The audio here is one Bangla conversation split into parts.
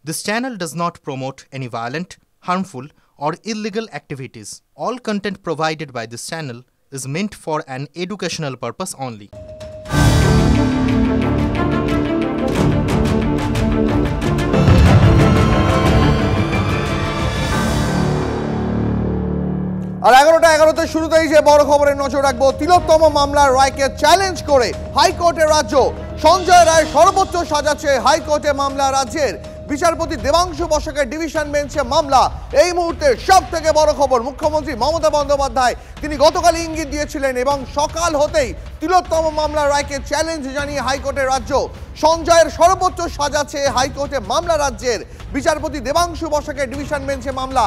This channel does not promote any violent, harmful, or illegal activities. All content provided by this channel is meant for an educational purpose only. আর 11:11 শুরুতেই যে বড় খবরে নজর রাখবো, তিলোত্তম মামলার রায়কে চ্যালেঞ্জ করে হাইকোর্টের রাজ্য। সঞ্জয় রায় সর্বোচ্চ সাজাচ্ছে হাইকোর্টে মামলা। রাজ্যের বিচারপতি দেবাংশু বসাকের ডিভিশন বেঞ্চে মামলা। এই মুহূর্তে সব থেকে বড় খবর, মুখ্যমন্ত্রী মমতা বন্দ্যোপাধ্যায় তিনি গতকাল ইঙ্গিত দিয়েছিলেন এবং সকাল হতেই তিলোত্তম মামলার রায়কে চ্যালেঞ্জ জানিয়ে হাইকোর্টের রাজ্য। সঞ্জয়ের সর্বোচ্চ সাজাচ্ছে হাইকোর্টে মামলা। রাজ্যের বিচারপতি দেবাংশু বসাকের ডিভিশন বেঞ্চে মামলা।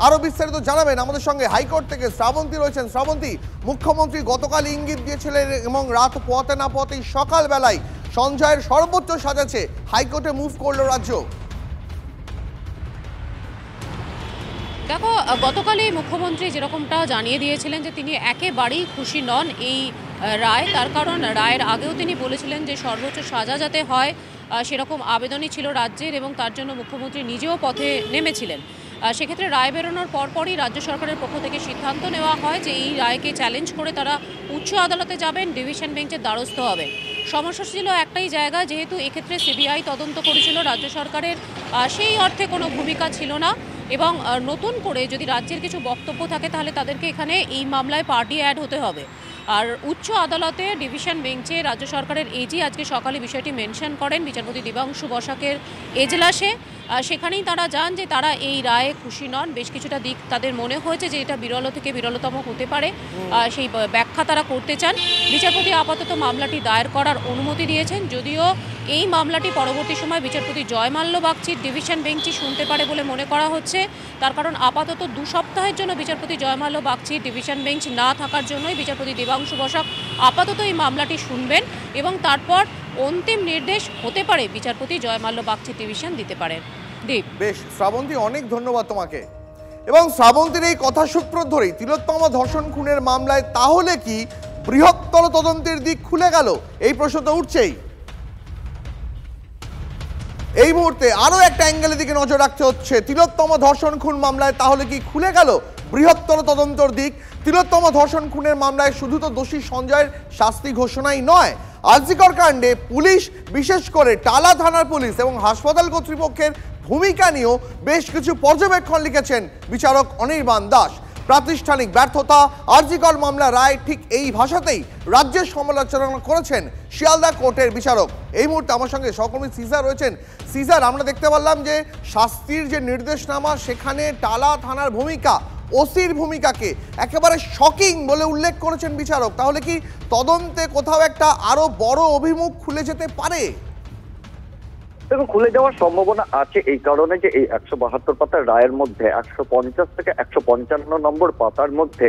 আরো বিস্তারিত জানাবেন আমাদের সঙ্গে হাইকোর্ট থেকে শ্রাবন্তী রয়েছেন। শ্রাবন্তী, মুখ্যমন্ত্রী গতকাল ইঙ্গিত দিয়েছিলেন এবং রাত পোয়াতে না পোয়াতেই সকাল বেলায় সঞ্জয়ের সর্বোচ্চ সাজাচ্ছে হাইকোর্টে মুভ করলো রাজ্য। দেখো, গতকালই মুখ্যমন্ত্রী যেরকমটা জানিয়ে দিয়েছিলেন যে তিনি একেবারেই খুশি নন এই রায়। তার কারণ রায়ের আগেও তিনি বলেছিলেন যে সর্বোচ্চ সাজা যাতে হয় সেরকম আবেদনই ছিল রাজ্যের এবং তার জন্য মুখ্যমন্ত্রী নিজেও পথে নেমেছিলেন। সেক্ষেত্রে রায় বেরোনোর পরপরই রাজ্য সরকারের পক্ষ থেকে সিদ্ধান্ত নেওয়া হয় যে এই রায়কে চ্যালেঞ্জ করে তারা উচ্চ আদালতে যাবেন, ডিভিশন বেঞ্চের দ্বারস্থ হবেন। সমস্যা ছিল একটাই জায়গা, যেহেতু এক্ষেত্রে সিবিআই তদন্ত করেছিল, রাজ্য সরকারের সেই অর্থে কোনো ভূমিকা ছিল না এবং নতুন করে যদি রাজ্যের কিছু বক্তব্য থাকে তাহলে তাদেরকে এখানে এই মামলায় পার্টি অ্যাড হতে হবে। আর উচ্চ আদালতে ডিভিশন বেঞ্চে রাজ্য সরকারের এজি আজকে সকালে বিষয়টি মেনশন করেন বিচারপতি দেবাংশু বসাকের এজলাসে। সেখানেই তারা যান যে তারা এই রায়ে খুশি নন। বেশ কিছুটা দিক তাদের মনে হয়েছে যে এটা বিরল থেকে বিরলতম হতে পারে, সেই ব্যাখ্যা তারা করতে চান। বিচারপতি আপাতত মামলাটি দায়ের করার অনুমতি দিয়েছেন, যদিও এই মামলাটি পরবর্তী সময় বিচারপতি জয়মাল্য বাগচির ডিভিশন বেঞ্চই শুনতে পারে বলে মনে করা হচ্ছে। তার কারণ আপাতত 2 সপ্তাহের জন্য বিচারপতি জয়মাল্য বাগচির ডিভিশন বেঞ্চ না থাকার জন্যই বিচারপতি দেবাংশু বসাক আপাতত এই মামলাটি শুনবেন এবং তারপর অন্তিম নির্দেশ হতে পারে বিচারপতি জয়মাল্য বাগচির ডিভিশন দিতে পারেন। দীপ, বেশ শ্রাবন্তী, অনেক ধন্যবাদ তোমাকে। এবং শ্রাবন্তীর এই কথা সূত্র ধরেই তিলোত্তমা ধর্ষণ খুনের মামলায় তাহলে কি বৃহত্তর তদন্তের দিক খুলে গেল, এই প্রশ্ন তো উঠছেই। এই মুহূর্তে আরো একটা অ্যাঙ্গেলের দিকে নজর রাখতে হচ্ছে। তিলোত্তমা ধর্ষণ খুন মামলায় তাহলে কি খুলে গেল বৃহত্তর তদন্তর দিক? তিলোত্তমা ধর্ষণ খুনের মামলায় শুধু তো দোষী সঞ্জয়ের শাস্তি ঘোষণাই নয়, আরজিকর কাণ্ডে পুলিশ, বিশেষ করে টালা থানার পুলিশ এবং হাসপাতাল কর্তৃপক্ষের ভূমিকা নিয়েও বেশ কিছু পর্যবেক্ষণ লিখেছেন বিচারক অনির্বাণ দাস। প্রাতিষ্ঠানিক ব্যর্থতা, আরজিকর মামলা রায়, ঠিক এই ভাষাতেই রাজ্যের সমালোচনা করেছেন শিয়ালদা কোর্টের বিচারক। এই মুহূর্তে আমার সঙ্গে সহকর্মী সিজার রয়েছেন। সিজার, আমরা দেখতে পারলাম যে শাস্তির যে নির্দেশনামা সেখানে টালা থানার ভূমিকা, ওসির ভূমিকাকে একেবারে শকিং বলে উল্লেখ করেছেন বিচারক। তাহলে কি তদন্তে কোথাও একটা আরো বড় অভিমুখ খুলে যেতে পারে? দেখুন, খুলে যাওয়ার সম্ভাবনা আছে এই কারণে যে এই 172 পাতার রায়ের মধ্যে 150 থেকে 155 নম্বর পাতার মধ্যে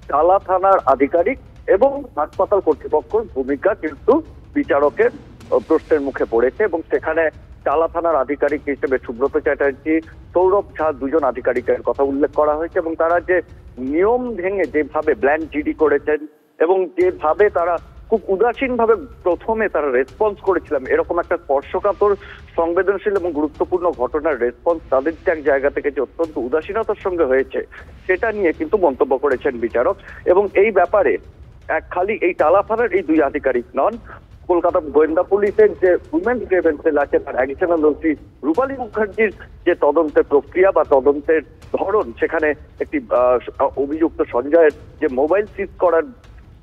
টালা থানার আধিকারিক এবং হাসপাতাল কর্তৃপক্ষের ভূমিকা কিন্তু বিচারকের প্রশ্নের মুখে পড়েছে এবং সেখানে টালা থানার আধিকারিক হিসেবে সুব্রত চ্যাটার্জি, সৌরভ ঝা, 2 জন আধিকারিকের কথা উল্লেখ করা হয়েছে এবং তারা যে নিয়ম ভেঙে যেভাবে ব্ল্যাঙ্ক জিডি করেছেন এবং যেভাবে তারা খুব উদাসীনভাবে প্রথমে তারা রেসপন্স করেছিলাম, এরকম একটা স্পর্শকাতর, সংবেদনশীল এবং গুরুত্বপূর্ণ ঘটনার রেসপন্স তাদের এক জায়গা থেকে যে অত্যন্ত উদাসীনতার সঙ্গে হয়েছে সেটা নিয়ে কিন্তু মন্তব্য করেছেন বিচারক। এবং এই ব্যাপারে খালি এই টালা থানার এই 2 আধিকারিক নন, কলকাতা গোয়েন্দা পুলিশের যে উইমেন্স গ্রেভেন্স সেল আছে তার অ্যাডিশনাল ওসি রূপালী মুখার্জির যে তদন্তের প্রক্রিয়া বা তদন্তের ধরন, সেখানে একটি অভিযুক্ত সঞ্জয়ের যে মোবাইল সিজ করার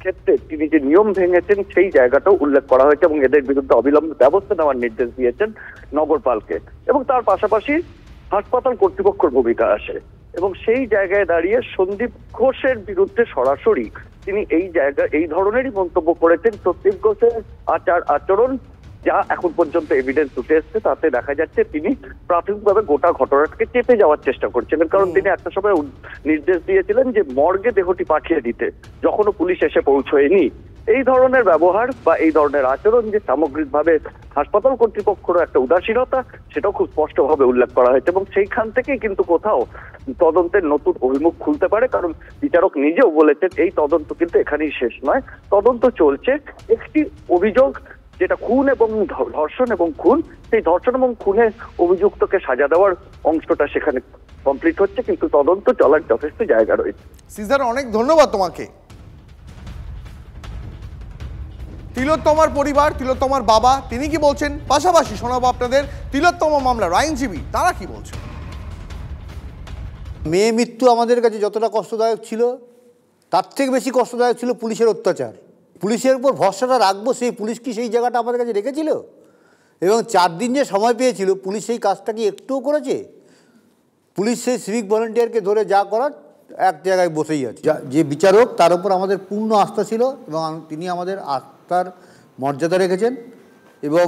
ক্ষেত্রে তিনি যে নিয়ম ভেঙেছেন সেই জায়গাটাও উল্লেখ করা হয়েছে এবং এদের বিরুদ্ধে অবিলম্বে ব্যবস্থা নেওয়ার নির্দেশ দিয়েছেন নগরপালকে। এবং তার পাশাপাশি হাসপাতাল কর্তৃপক্ষের ভূমিকা আসে এবং সেই জায়গায় দাঁড়িয়ে সন্দীপ ঘোষের বিরুদ্ধে সরাসরি তিনি এই ধরনেরই মন্তব্য করেছেন। সন্দীপ ঘোষের আচরণ যা এখন পর্যন্ত এভিডেন্স উঠে এসছে তাতে দেখা যাচ্ছে তিনি প্রাথমিকভাবে গোটা ঘটনাটাকে চেপে যাওয়ার চেষ্টা করছিলেন। কারণ তিনি একটা সময় নির্দেশ দিয়েছিলেন যে মর্গে দেহটি পাঠিয়ে দিতে, যখনও পুলিশ এসে পৌঁছয়নি। এই ধরনের ব্যবহার বা এই ধরনের আচরণ যে সামগ্রিকভাবে হাসপাতাল কর্তৃপক্ষেরও একটা উদাসীনতা, সেটাও খুব স্পষ্টভাবে উল্লেখ করা হয়েছে এবং সেইখান থেকেই কিন্তু কোথাও তদন্তের নতুন অভিমুখ খুলতে পারে। কারণ বিচারক নিজেও বলেছেন এই তদন্ত কিন্তু এখানেই শেষ নয়, তদন্ত চলছে। একটি অভিযোগ যেটা খুন এবং ধর্ষণ এবং খুন, সেই ধর্ষণ এবং খুনে অভিযুক্তকে সাজা দেওয়ার অংশটা সেখানে কমপ্লিট হচ্ছে, কিন্তু তদন্ত চলার যথেষ্ট জায়গা রয়েছে। সিজার, অনেক ধন্যবাদ তোমাকে। তিলোত্তমার পরিবার, তিলোত্তমার বাবা, তিনি কি বলছেন, পাশাপাশি শোনাবো আপনাদের তিলোত্তমা মামলার আইনজীবী, তারা কি বলছেন। মেয়ে মৃত্যু আমাদের কাছে যতটা কষ্টদায়ক ছিল, তার থেকে বেশি কষ্টদায়ক ছিল পুলিশের অত্যাচার। পুলিশের উপর ভরসাটা রাখবো, সেই পুলিশ কি সেই জায়গাটা আমাদের কাছে রেখেছিল? এবং 4 দিন যে সময় পেয়েছিল, পুলিশ সেই কাজটা কি একটুও করেছে? পুলিশ সেই সিভিক ভলেন্টিয়ারকে ধরে যা করার এক জায়গায় বসেই আছে। যে বিচারক, তার উপর আমাদের পূর্ণ আস্থা ছিল এবং তিনি আমাদের আস্থার মর্যাদা রেখেছেন। এবং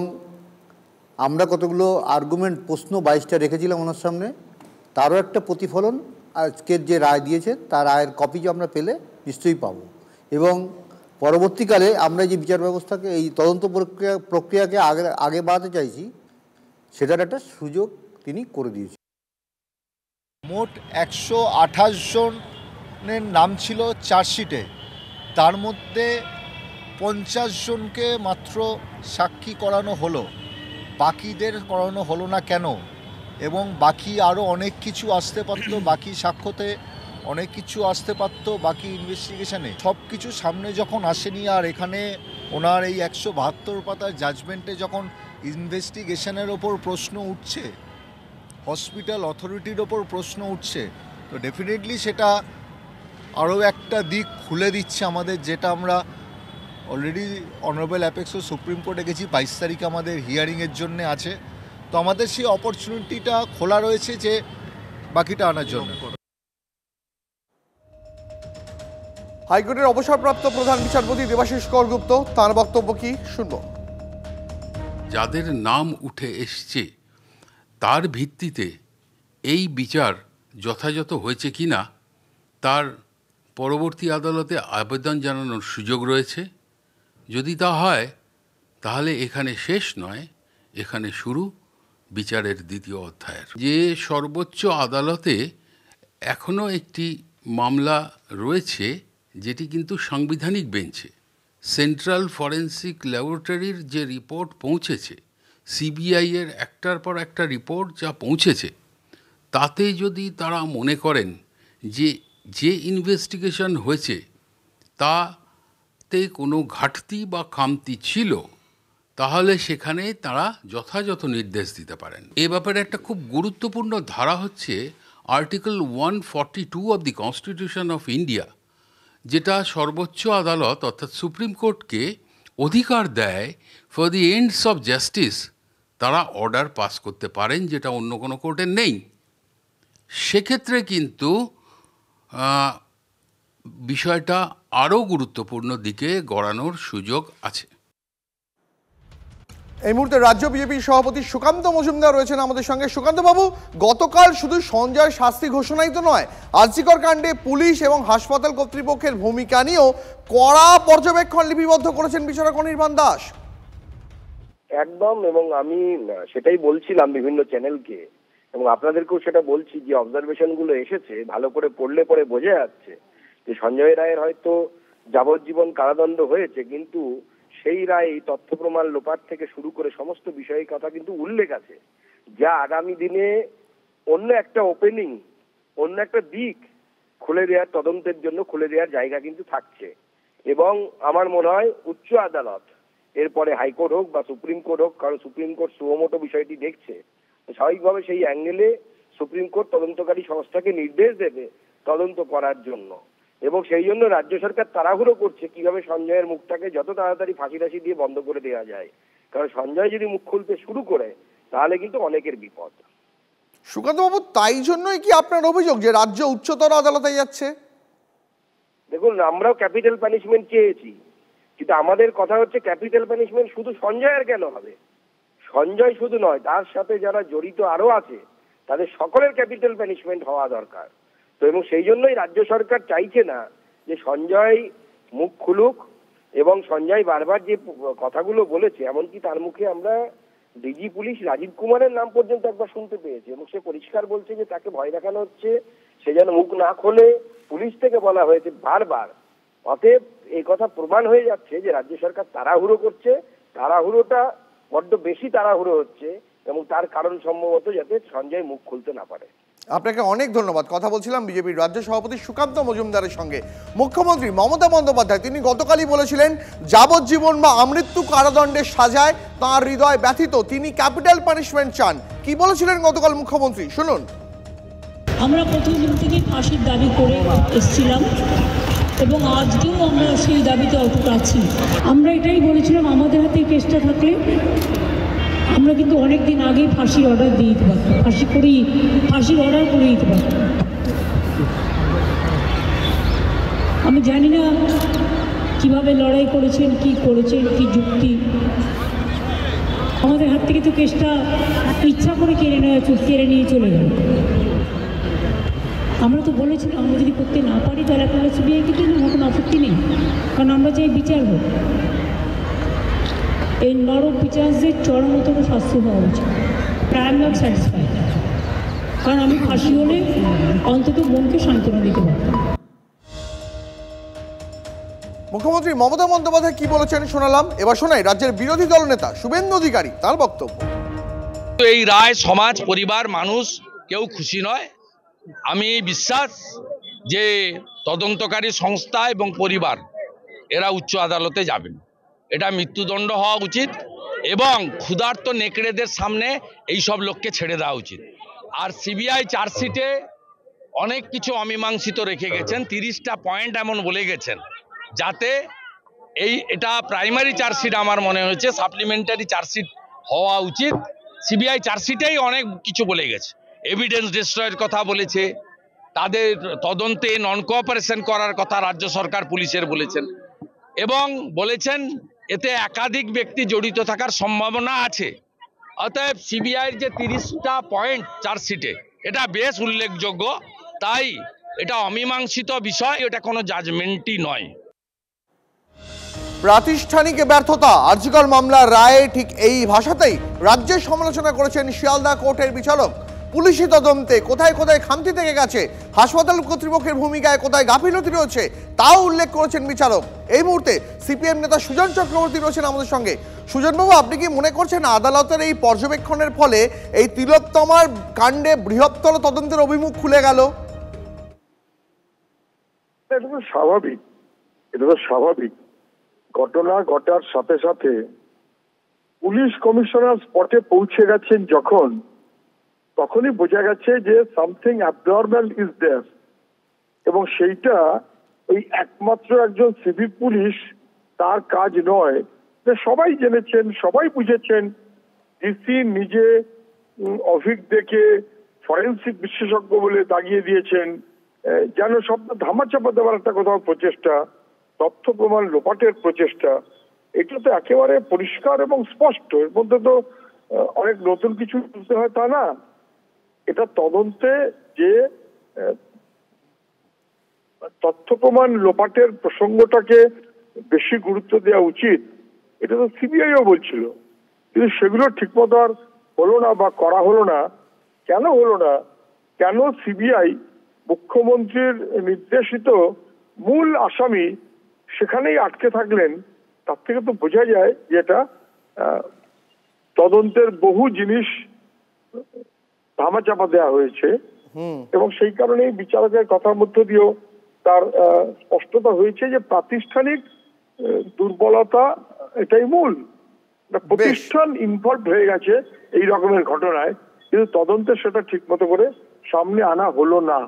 আমরা কতগুলো আর্গুমেন্ট, প্রশ্ন 22টা রেখেছিলাম ওনার সামনে, তারও একটা প্রতিফলন আজকের যে রায় দিয়েছে, তার রায়ের কপি আমরা পেলে নিশ্চয়ই পাব। এবং পরবর্তীকালে আমরা যে বিচার ব্যবস্থাকে, এই তদন্ত প্রক্রিয়াকে আগে বাড়াতে চাইছি, সেটার একটা সুযোগ তিনি করে দিয়েছেন। মোট 128 জনের নাম ছিল চার্জশিটে, তার মধ্যে 50 জনকে মাত্র সাক্ষী করানো হলো, বাকিদের করানো হলো না কেন? এবং বাকি আরও অনেক কিছু আসতে পারতো, বাকি সাক্ষ্যতে অনেক কিছু আসতে পারতো, বাকি ইনভেস্টিগেশনে সব কিছু সামনে যখন আসেনি। আর এখানে ওনার এই 172 পাতার জাজমেন্টে যখন ইনভেস্টিগেশনের ওপর প্রশ্ন উঠছে, হসপিটাল অথরিটির ওপর প্রশ্ন উঠছে, তো ডেফিনেটলি সেটা আরও একটা দিক খুলে দিচ্ছে আমাদের, যেটা আমরা অলরেডি অনারেবল অ্যাপেক্সও সুপ্রিম কোর্টে গেছি, 22 তারিখে আমাদের হিয়ারিংয়ের জন্য আছে। তো আমাদের সেই অপরচুনিটিটা খোলা রয়েছে যে বাকিটা আনার জন্য। হাইকোর্টের অবসরপ্রাপ্ত প্রধান বিচারপতি দেবাশিস করগুপ্ত, তার বক্তব্য কি শুনবো। যাদের নাম উঠে এসছে তার ভিত্তিতে এই বিচার যথাযথ হয়েছে কিনা তার পরবর্তী আদালতে আবেদন জানানোর সুযোগ রয়েছে। যদি তা হয় তাহলে এখানে শেষ নয়, এখানে শুরু বিচারের দ্বিতীয় অধ্যায়ের। যে সর্বোচ্চ আদালতে এখনও একটি মামলা রয়েছে, যেটি কিন্তু সাংবিধানিক বেঞ্চে, সেন্ট্রাল ফরেন্সিক ল্যাবরেটরির যে রিপোর্ট পৌঁছেছে, সিবিআইয়ের একটার পর একটা রিপোর্ট যা পৌঁছেছে, তাতে যদি তারা মনে করেন যে ইনভেস্টিগেশন হয়েছে তাতে কোনো ঘাটতি বা খামতি ছিল, তাহলে সেখানে তারা যথাযথ নির্দেশ দিতে পারেন। এ ব্যাপারে একটা খুব গুরুত্বপূর্ণ ধারা হচ্ছে article 142 of the constitution of India, যেটা সর্বোচ্চ আদালত অর্থাৎ সুপ্রিম কোর্টকে অধিকার দেয় for the ends of justice তারা অর্ডার পাস করতে পারেন, যেটা অন্য কোনো কোর্টের নেই। সেক্ষেত্রে কিন্তু বিষয়টা আরও গুরুত্বপূর্ণ দিকে গড়ানোর সুযোগ আছে। এই মুহূর্তে রাজ্য বিজেপির সভাপতি সুকান্ত মজুমদার রয়েছেন আমাদের সঙ্গে। সুকান্ত বাবু, গতকাল শুধু সঞ্জয় শাস্তি ঘোষণাই তো নয়, আরজিকর কাণ্ডে পুলিশ এবং হাসপাতাল কর্তৃপক্ষের ভূমিকা নিয়েও কড়া পর্যবেক্ষণ লিপিবদ্ধ করেছেন বিচারক অনির্বাণ দাস। একদম, এবং আমি সেটাই বলছিলাম বিভিন্ন চ্যানেলকে, এবং আপনাদেরকেও সেটা বলছি যে অবজারভেশন গুলো এসেছে, ভালো করে পড়লে পরে বোঝা যাচ্ছে যে সঞ্জয় রায়ের হয়তো যাবজ্জীবন কারাদণ্ড হয়েছে, কিন্তু সেই রায় তথ্য প্রমাণ লোপাট থেকে শুরু করে সমস্ত বিষয়ের কথা কিন্তু উল্লেখ আছে, যা আগামী দিনে অন্য একটা ওপেনিং, অন্য একটা দিক খুলে দেওয়ার, তদন্তের জন্য খুলে দেওয়ার জায়গা কিন্তু থাকছে। এবং আমার মনে হয় উচ্চ আদালত, এরপরে হাইকোর্ট হোক বা সুপ্রিম কোর্ট হোক, কারণ সুপ্রিম কোর্ট সুমোটো বিষয়টি দেখছে, স্বাভাবিকভাবে সেই অ্যাঙ্গেলে সুপ্রিম কোর্ট তদন্তকারী সংস্থাকে নির্দেশ দেবে তদন্ত করার জন্য। এবং সেই জন্য রাজ্য সরকার তাড়াহুড়ো করছে কিভাবে সঞ্জয়ের মুখটাকে যত তাড়াতাড়ি ফাঁসি দিয়ে বন্ধ করে দেওয়া যায়, কারণ সঞ্জয় যদি মুখ খুলতে শুরু করে তাহলে কিন্তু অনেকের বিপদ। সুকান্ত বাবু, তাই জন্যই কি আপনার অভিযোগ যে রাজ্য উচ্চতর আদালতে যাচ্ছে? দেখুন, আমরাও ক্যাপিটাল পানিশমেন্ট চেয়েছি, কিন্তু আমাদের কথা হচ্ছে ক্যাপিটাল পানিশমেন্ট শুধু সঞ্জয়ের কেন হবে? সঞ্জয় শুধু নয়, তার সাথে যারা জড়িত আরো আছে তাদের সকলের ক্যাপিটাল পানিশমেন্ট হওয়া দরকার। তো এবং সেই জন্যই রাজ্য সরকার চাইছে না যে সঞ্জয় মুখ খুলুক, এবং সঞ্জয় বারবার যে কথাগুলো বলেছে, এমনকি তার মুখে আমরা ডিজি পুলিশ রাজীব কুমারের নাম পর্যন্ত একবার শুনতে পেয়েছি, এবং সে পরিষ্কার বলছে যে তাকে ভয় দেখানো হচ্ছে, সে যেন মুখ না খোলে, পুলিশ থেকে বলা হয়েছে বারবার। অতএব এই কথা প্রমাণ হয়ে যাচ্ছে যে রাজ্য সরকার তাড়াহুড়ো করছে তাড়াহুড়োটা বড্ড বেশি তাড়াহুড়ো হচ্ছে, এবং তার কারণ সম্ভবত যাতে সঞ্জয় মুখ খুলতে না পারে। আপনাকে অনেক ধন্যবাদ। কথা বলছিলাম বিজেপির রাজ্য সভাপতি সুকান্ত মজুমদারের সঙ্গে। মুখ্যমন্ত্রী মমতা বন্দ্যোপাধ্যায় তিনি গতকালই বলেছিলেন যাবজ্জীবন বা আমৃত্যু কারাদণ্ডের সাজায় তাঁর হৃদয় ব্যথিত, তিনি ক্যাপিটাল পানিশমেন্ট চান। কি বলেছিলেন গতকাল মুখ্যমন্ত্রী শুনুন। আমরা প্রথম দিন থেকে ফাঁসির দাবি করে এসেছিলাম এবং আজকেও আমরা সেই দাবিতে অটুট আছি। আমরা এটাই বলেছিলাম আমাদের হাতে কেসটা থাকলে আমরা কিন্তু অনেক দিন আগেই ফাঁসির অর্ডার দিয়ে দিতে পারতাম, ফাঁসির অর্ডার করে দিতে পারতাম। আমি জানি না কিভাবে লড়াই করেছেন, কি করেছেন, কি যুক্তি। আমাদের হাত থেকে তো কেসটা ইচ্ছা করে কেড়ে নিয়ে চলে গেল। আমরা তো বলেছিলাম আমরা যদি করতে না পারি তাহলে আপনারা সিবিআইকে দিন, আমার কোনো আপত্তি নেই, কারণ আমরা চাই বিচার হোক। এই নরক বিচারদের চরমতম শাস্তি হওয়া উচিত। আই এম নট স্যাটিসফাইড, কারণ আমি ফাঁসি হলে অন্তত মনকে সান্ত্বনা দিতে পারতাম। মুখ্যমন্ত্রী মমতা বন্দ্যোপাধ্যায় কি বলেছেন শোনালাম, এবার শোনাই রাজ্যের বিরোধী দলনেতা শুভেন্দু অধিকারী তার বক্তব্য। এই রায় সমাজ, পরিবার, মানুষ কেউ খুশি নয়। আমি বিশ্বাস যে তদন্তকারী সংস্থা এবং পরিবার এরা উচ্চ আদালতে যাবেন। এটা মৃত্যুদণ্ড হওয়া উচিত এবং ক্ষুধার্ত নেকড়েদের সামনে এই সব লোককে ছেড়ে দেওয়া উচিত। আর সিবিআই চার্জশিটে অনেক কিছু অমীমাংসিত রেখে গেছেন, 30টা পয়েন্ট এমন বলে গেছেন যাতে এটা প্রাইমারি চার্জশিট আমার মনে হয়েছে, সাপ্লিমেন্টারি চার্জশিট হওয়া উচিত। সিবিআই চার্জশিটেই অনেক কিছু বলে গেছে, এভিডেন্স ডিস্ট্রয়ের কথা বলেছে, তাদের তদন্তে নন কোঅপারেশন করার কথা রাজ্য সরকার পুলিশের বলেছেন, এবং বলেছেন এতে একাধিক ব্যক্তি জড়িত থাকার সম্ভাবনা আছে। অতএব সিবিআইয়ের যে 30টা পয়েন্ট চার্জশিটে এটা বেশ উল্লেখযোগ্য, তাই এটা অমীমাংসিত বিষয়, এটা কোনো জাজমেন্টই নয়। প্রাতিষ্ঠানিক ব্যর্থতা আরজিকর মামলার রায়ে ঠিক এই ভাষাতেই রাজ্যের সমালোচনা করেছেন শিয়ালদা কোর্টের বিচারক। পুলিশি তদন্তে কোথায় কোথায় খামতি থেকে গেছে, হাসপাতাল কর্তৃপক্ষের ভূমিকায় কোথায় গাফিলতি রয়েছে তাও উল্লেখ করেছেন বিচারক। এই মুহূর্তে সিপিএম নেতা সুজন চক্রবর্তী রয়েছেন আমাদের সঙ্গে। সুজনবাবু, আপনি কি মনে করছেন আদালতের এই পর্যবেক্ষণের ফলে এই তিলোত্তমার কাণ্ডে বৃহত্তর তদন্তের অভিমুখ খুলে গেল? এটা তো স্বাভাবিক। ঘটনা ঘটার সাথে সাথে পুলিশ কমিশনার স্পটে পৌঁছে গেছেন যখন, তখনই বোঝা গেছে যে সামথিং অ্যাবনর্মাল ইজ দেয়ার, এবং সেইটা ওই একমাত্র একজন সিভিক পুলিশ তার কাজ নয়, সবাই জেনেছেন, সবাই বুঝেছেন। ডিসি নিজে অভিজ্ঞকে ফরেন্সিক বিশেষজ্ঞ বলে দাগিয়ে দিয়েছেন, যেন সব ধামাচাপা দেওয়ার একটা কোথাও প্রচেষ্টা, তথ্য প্রমাণ লোপাটের প্রচেষ্টা, এটা তো একেবারে পরিষ্কার এবং স্পষ্ট। এর মধ্যে তো অনেক নতুন কিছু বুঝতে হয় তা না। এটা তদন্তে যে তথ্য প্রমাণ লোপাটের প্রসঙ্গটাকে বেশি গুরুত্ব দেওয়া উচিত, এটা তো সিবিআইও বলছিল, কিন্তু সেগুলো ঠিকমতো আর হলো না বা করা হলো না। কেন হলো না? কেন সিবিআই মুখ্যমন্ত্রীর নির্দেশিত মূল আসামি সেখানেই আটকে থাকলেন? তার থেকে তো বোঝা যায় যে এটা তদন্তের বহু জিনিস ধামাচাপা দেওয়া হয়েছে, এবং সেই কারণেই বিচারকের কথার মধ্য দিয়েও তার স্পষ্টতা হয়েছে যে প্রাতিষ্ঠানিক দুর্বলতা এটাই মূল। প্রতিষ্ঠান ইনভলভ হয়ে গেছে এই রকমের ঘটনায়, কিন্তু তদন্তে সেটা ঠিক মতো করে সামনে আনা হলো না।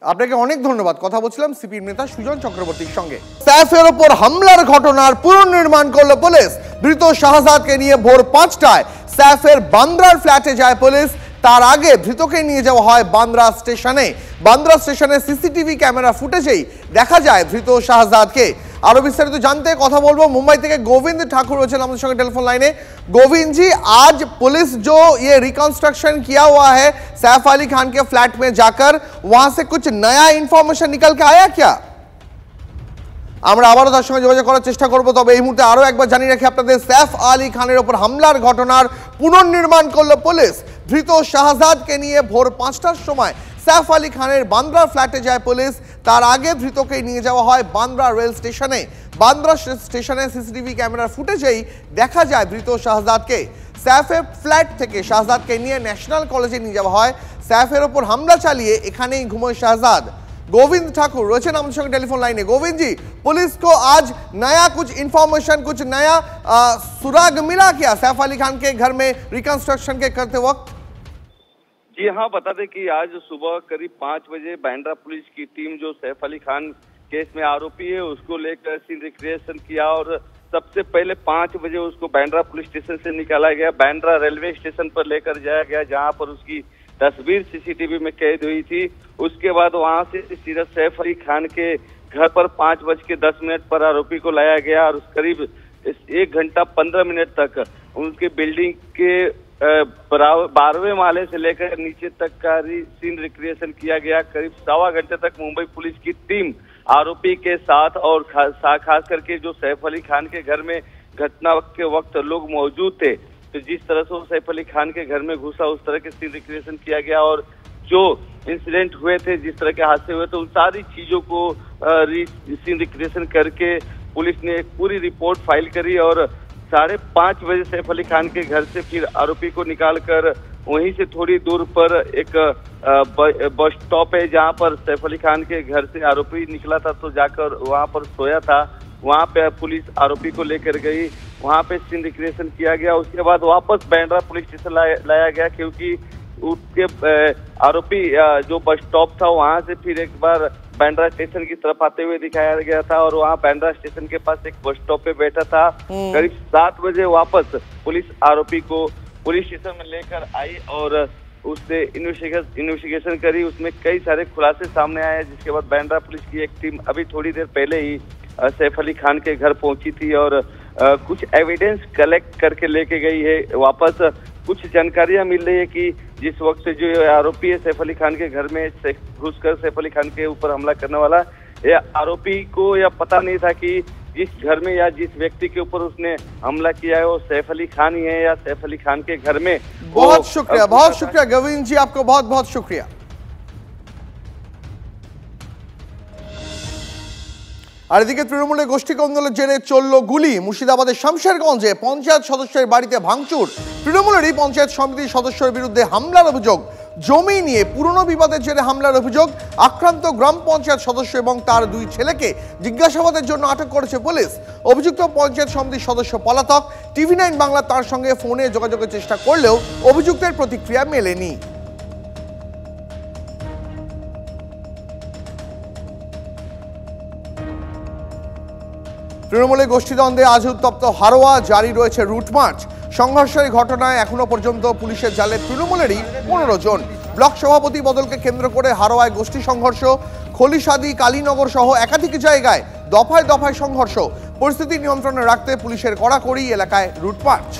আপনাকে অনেক ধন্যবাদ। কথা বলছিলাম সিপিএম নেতা সুজন চক্রবর্তীর সঙ্গে। সাইফের ওপর হামলার ঘটনার পুনর্নির্মাণ করল পুলিশ। ধৃত শাহজাদকে নিয়ে ভোর 5টায় সাইফের বান্দ্রার ফ্ল্যাটে যায় পুলিশ। তার আগে ধৃতকে নিয়ে যাওয়া হয় বান্দ্রা স্টেশনে। বান্দ্রা স্টেশনে সিসিটিভি ক্যামেরা ফুটেজেই দেখা যায় ধৃত শাহজাদকে। আরো বিস্তারিত জানতে কথা বলবো मुंबई থেকে গোবিंद ठाकुर রয়েছেন আমাদের সঙ্গে टेलीफोन लाइन। गोविंद जी, आज पुलिस जो ये रिकंस्ट्रक्शन किया हुआ है सैफ अली खान के फ्लैट में जाकर, वहां से कुछ नया इंफॉर्मेशन निकल के आया क्या? আমরা আবারও তার সঙ্গে যোগাযোগ করার চেষ্টা করব। তবে এই মুহূর্তে আরও একবার জানিয়ে রাখি আপনাদের, সैफ আলী খানের ওপর হামলার ঘটনার পুনর্নির্মাণ করল পুলিশ। ধৃত শাহজাদকে নিয়ে ভোর 5টার সময় सैफ अली खाনের বান্দ্রা ফ্ল্যাটে যায় পুলিশ। তার আগে ধৃতকে নিয়ে যাওয়া হয় বান্দ্রা রেল স্টেশনে। বান্দ্রা স্টেশনে সিসিটিভি ক্যামেরার ফুটেজেই দেখা যায় ধৃত শাহজাদকে। সাইফের ফ্ল্যাট থেকে শাহজাদকে নিয়ে ন্যাশনাল কলেজে নিয়ে যাওয়া হয়। সাইফের ওপর হামলা চালিয়ে এখানেই ঘুমোয় শাহজাদ। गोविंद ठाकुर रोचन हमारे संग टेलीफोन लाइन है। गोविंद जी, पुलिस को आज नया कुछ इंफॉर्मेशन, कुछ नया सुराग मिला क्या सैफ अली खान के घर में रिकंस्ट्रक्शन के करते वक्त? जी हाँ, बता दें कि आज सुबह करीब 5 बजे बांद्रा पुलिस की टीम जो सैफ अली खान केस में आरोपी है उसको लेकर सीन रिक्रिएशन किया और सबसे पहले 5 बजे उसको बांद्रा पुलिस स्टेशन से निकाला गया, बांद्रा रेलवे स्टेशन पर लेकर जाया गया जहां पर उसकी तस्वीर सीसीटीवी में कैद हुई थी। उसके बाद वहां से सीधा सैफ अली खान के घर पर 5:10 पर आरोपी को लाया गया और करीब 1 घंटा 15 मिनट तक उनके बिल्डिंग के 12वें माले से लेकर नीचे तक का सीन रिक्रिएशन किया गया। करीब 1.25 घंटे तक मुंबई पुलिस की टीम आरोपी के साथ और खास करके जो सैफ अली खान के घर में घटना के वक्त लोग मौजूद थे, तो जिस तरह से वो सैफ अली खान के घर में घुसा उस तरह के सीन रिक्रिएशन किया गया और जो इंसिडेंट हुए थे, जिस तरह के हादसे हुए थे, उन सारी चीजों को सीन रिक्रिएशन करके पुलिस ने एक पूरी रिपोर्ट फाइल करी और 5:30 बजे सैफ अली खान के घर से फिर आरोपी को निकालकर वहीं से थोड़ी दूर पर एक बस स्टॉप है जहां पर सैफ अली खान के घर से आरोपी निकला था, तो जाकर वहां पर सोया था। वहां पे पुलिस आरोपी को लेकर गई, वहां पे सीन रिक्रिएशन किया गया। उसके बाद वापस बांद्रा पुलिस स्टेशन लाया गया क्योंकि उसके आरोपी जो बस स्टॉप था वहां से फिर एक बार बांद्रा स्टेशन की तरफ आते हुए दिखाया गया था और वहां बांद्रा स्टेशन के पास एक बस स्टॉप पे बैठा था। करीब 7 बजे वापस पुलिस आरोपी को पुलिस स्टेशन में लेकर आई और उससे इन्वेस्टिगेशन करी। उसमें कई सारे खुलासे सामने आए, जिसके बाद बांद्रा पुलिस की एक टीम अभी थोड़ी देर पहले ही सैफ अली खान के घर पहुंची थी और कुछ एविडेंस कलेक्ट करके लेके गई है वापस। कुछ जानकारियां मिल रही है कि जिस वक्त जो आरोपी है सैफ अली खान के घर में घुसकर सैफ अली खान के ऊपर हमला करने वाला, ये आरोपी को यह पता नहीं था कि जिस घर में या जिस व्यक्ति के ऊपर उसने हमला किया है वो सैफ अली खान ही है या सैफ अली खान के घर में। बहुत शुक्रिया गोविंद जी, आपको बहुत बहुत शुक्रिया। আর এদিকে তৃণমূলের গোষ্ঠী কোন্দলের জেরে চলল গুলি। মুর্শিদাবাদের শামশেরগঞ্জে পঞ্চায়েত সদস্যের বাড়িতে ভাঙচুর। তৃণমূলেরই পঞ্চায়েত সমিতির সদস্যের বিরুদ্ধে হামলার অভিযোগ। জমি নিয়ে পুরনো বিবাদের জেরে হামলার অভিযোগ। আক্রান্ত গ্রাম পঞ্চায়েত সদস্য এবং তার 2 ছেলেকে জিজ্ঞাসাবাদের জন্য আটক করেছে পুলিশ। অভিযুক্ত পঞ্চায়েত সমিতির সদস্য পলাতক। TV9 বাংলা তার সঙ্গে ফোনে যোগাযোগের চেষ্টা করলেও অভিযুক্তের প্রতিক্রিয়া মেলেনি। তৃণমূলের গোষ্ঠীদ্বন্দ্বে আজ উত্তপ্ত হারোয়া, জারি রয়েছে রুট মার্চ। সংঘর্ষের ঘটনায় এখনো পর্যন্ত পুলিশের জালে তৃণমূলেরই 15 জন। ব্লক সভাপতি বদলকে কেন্দ্র করে হারোয়ায় গোষ্ঠী সংঘর্ষ। খলিশাদি, কালীনগর সহ একাধিক জায়গায় দফায় দফায় সংঘর্ষ। পরিস্থিতি নিয়ন্ত্রণে রাখতে পুলিশের কড়াকড়ি, এলাকায় রুট মার্চ।